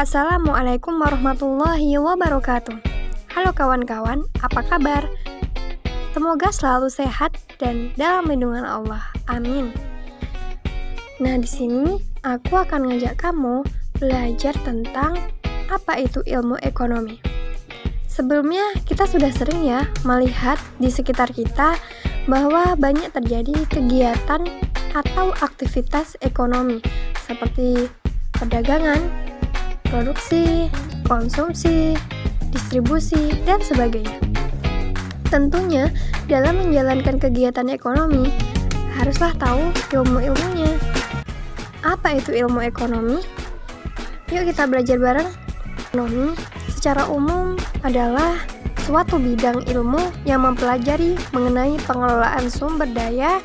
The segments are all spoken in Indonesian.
Assalamualaikum warahmatullahi wabarakatuh. Halo kawan-kawan, apa kabar? Semoga selalu sehat dan dalam lindungan Allah. Amin. Nah, di sini aku akan ngajak kamu belajar tentang apa itu ilmu ekonomi. Sebelumnya kita sudah sering ya melihat di sekitar kita bahwa banyak terjadi kegiatan atau aktivitas ekonomi seperti perdagangan, produksi, konsumsi, distribusi, dan sebagainya. Tentunya, dalam menjalankan kegiatan ekonomi, haruslah tahu ilmu-ilmunya. Apa itu ilmu ekonomi? Yuk kita belajar bareng. Ekonomi secara umum adalah suatu bidang ilmu yang mempelajari mengenai pengelolaan sumber daya,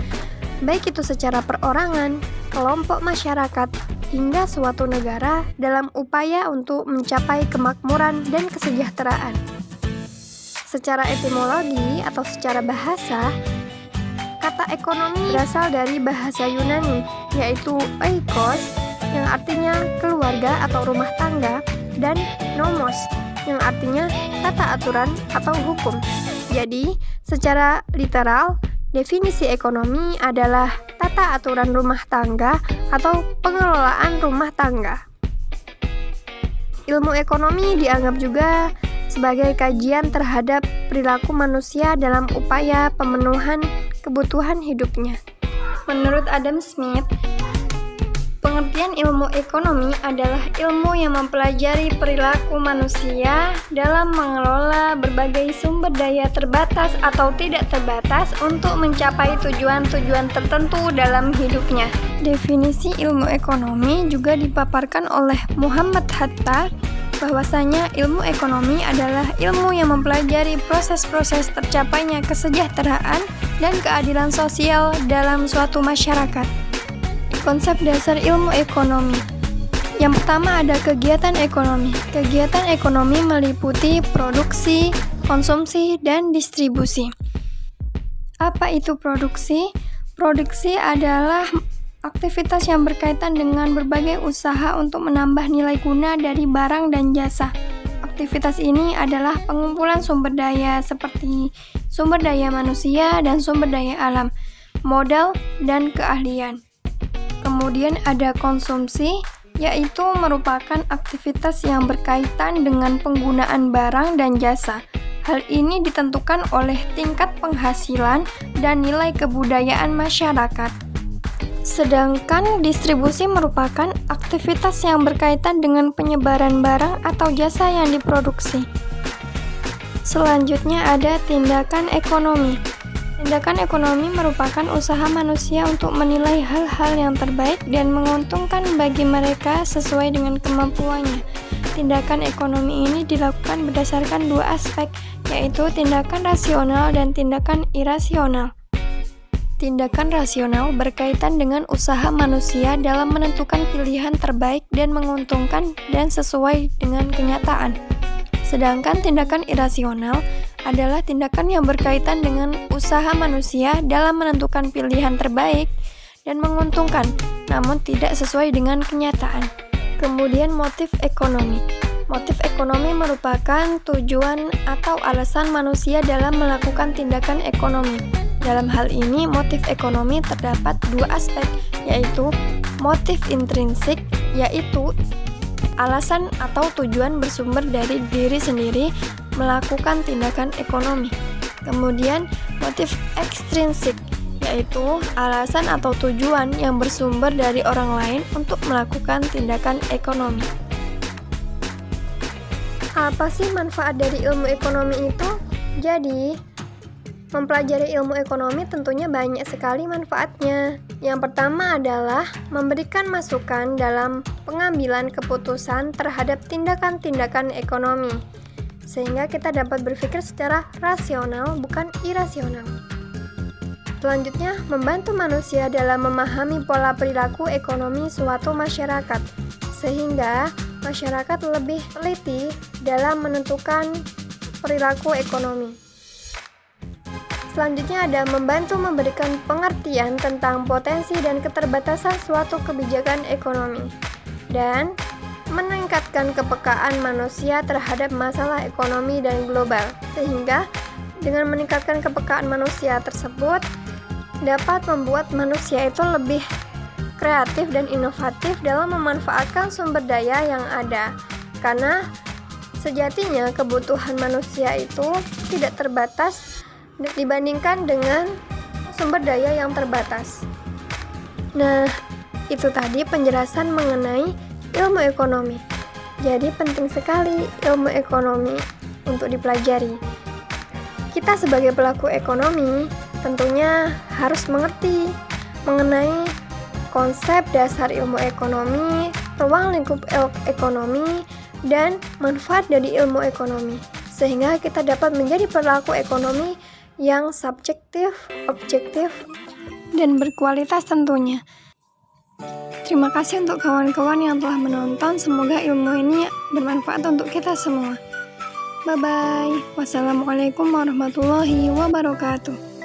baik itu secara perorangan, kelompok masyarakat, hingga suatu negara dalam upaya untuk mencapai kemakmuran dan kesejahteraan. Secara etimologi atau secara bahasa, kata ekonomi berasal dari bahasa Yunani, yaitu oikos, yang artinya keluarga atau rumah tangga, dan nomos, yang artinya tata aturan atau hukum. Jadi, secara literal, definisi ekonomi adalah tata aturan rumah tangga atau pengelolaan rumah tangga. Ilmu ekonomi dianggap juga sebagai kajian terhadap perilaku manusia dalam upaya pemenuhan kebutuhan hidupnya. Menurut Adam Smith, pengertian ilmu ekonomi adalah ilmu yang mempelajari perilaku manusia dalam mengelola berbagai sumber daya terbatas atau tidak terbatas untuk mencapai tujuan-tujuan tertentu dalam hidupnya. Definisi ilmu ekonomi juga dipaparkan oleh Muhammad Hatta, bahwasanya ilmu ekonomi adalah ilmu yang mempelajari proses-proses tercapainya kesejahteraan dan keadilan sosial dalam suatu masyarakat. Konsep dasar ilmu ekonomi. Yang pertama ada kegiatan ekonomi. Kegiatan ekonomi meliputi produksi, konsumsi, dan distribusi. Apa itu produksi? Produksi adalah aktivitas yang berkaitan dengan berbagai usaha untuk menambah nilai guna dari barang dan jasa. Aktivitas ini adalah pengumpulan sumber daya seperti sumber daya manusia dan sumber daya alam, modal, dan keahlian. Kemudian ada konsumsi, yaitu merupakan aktivitas yang berkaitan dengan penggunaan barang dan jasa. Hal ini ditentukan oleh tingkat penghasilan dan nilai kebudayaan masyarakat. Sedangkan distribusi merupakan aktivitas yang berkaitan dengan penyebaran barang atau jasa yang diproduksi. Selanjutnya ada tindakan ekonomi. Tindakan ekonomi merupakan usaha manusia untuk menilai hal-hal yang terbaik dan menguntungkan bagi mereka sesuai dengan kemampuannya. Tindakan ekonomi ini dilakukan berdasarkan dua aspek, yaitu tindakan rasional dan tindakan irasional. Tindakan rasional berkaitan dengan usaha manusia dalam menentukan pilihan terbaik dan menguntungkan dan sesuai dengan kenyataan. Sedangkan tindakan irasional adalah tindakan yang berkaitan dengan usaha manusia dalam menentukan pilihan terbaik dan menguntungkan, namun tidak sesuai dengan kenyataan. Kemudian motif ekonomi. Motif ekonomi merupakan tujuan atau alasan manusia dalam melakukan tindakan ekonomi. Dalam hal ini, motif ekonomi terdapat dua aspek, yaitu motif intrinsik, yaitu alasan atau tujuan bersumber dari diri sendiri melakukan tindakan ekonomi. Kemudian motif ekstrinsik, yaitu alasan atau tujuan yang bersumber dari orang lain untuk melakukan tindakan ekonomi. Apa sih manfaat dari ilmu ekonomi itu? Jadi, mempelajari ilmu ekonomi tentunya banyak sekali manfaatnya. Yang pertama adalah memberikan masukan dalam pengambilan keputusan terhadap tindakan-tindakan ekonomi, sehingga kita dapat berpikir secara rasional, bukan irasional. Selanjutnya, membantu manusia dalam memahami pola perilaku ekonomi suatu masyarakat, sehingga masyarakat lebih teliti dalam menentukan perilaku ekonomi. Selanjutnya ada membantu memberikan pengertian tentang potensi dan keterbatasan suatu kebijakan ekonomi. Dan meningkatkan kepekaan manusia terhadap masalah ekonomi dan global, sehingga dengan meningkatkan kepekaan manusia tersebut dapat membuat manusia itu lebih kreatif dan inovatif dalam memanfaatkan sumber daya yang ada. Karena sejatinya kebutuhan manusia itu tidak terbatas dibandingkan dengan sumber daya yang terbatas. Nah, itu tadi penjelasan mengenai ilmu ekonomi. Jadi penting sekali ilmu ekonomi untuk dipelajari. Kita sebagai pelaku ekonomi tentunya harus mengerti mengenai konsep dasar ilmu ekonomi, ruang lingkup ekonomi, dan manfaat dari ilmu ekonomi, sehingga kita dapat menjadi pelaku ekonomi yang subjektif, objektif, dan berkualitas tentunya. Terima kasih untuk kawan-kawan yang telah menonton. Semoga ilmu ini bermanfaat untuk kita semua. Bye-bye. Wassalamualaikum warahmatullahi wabarakatuh.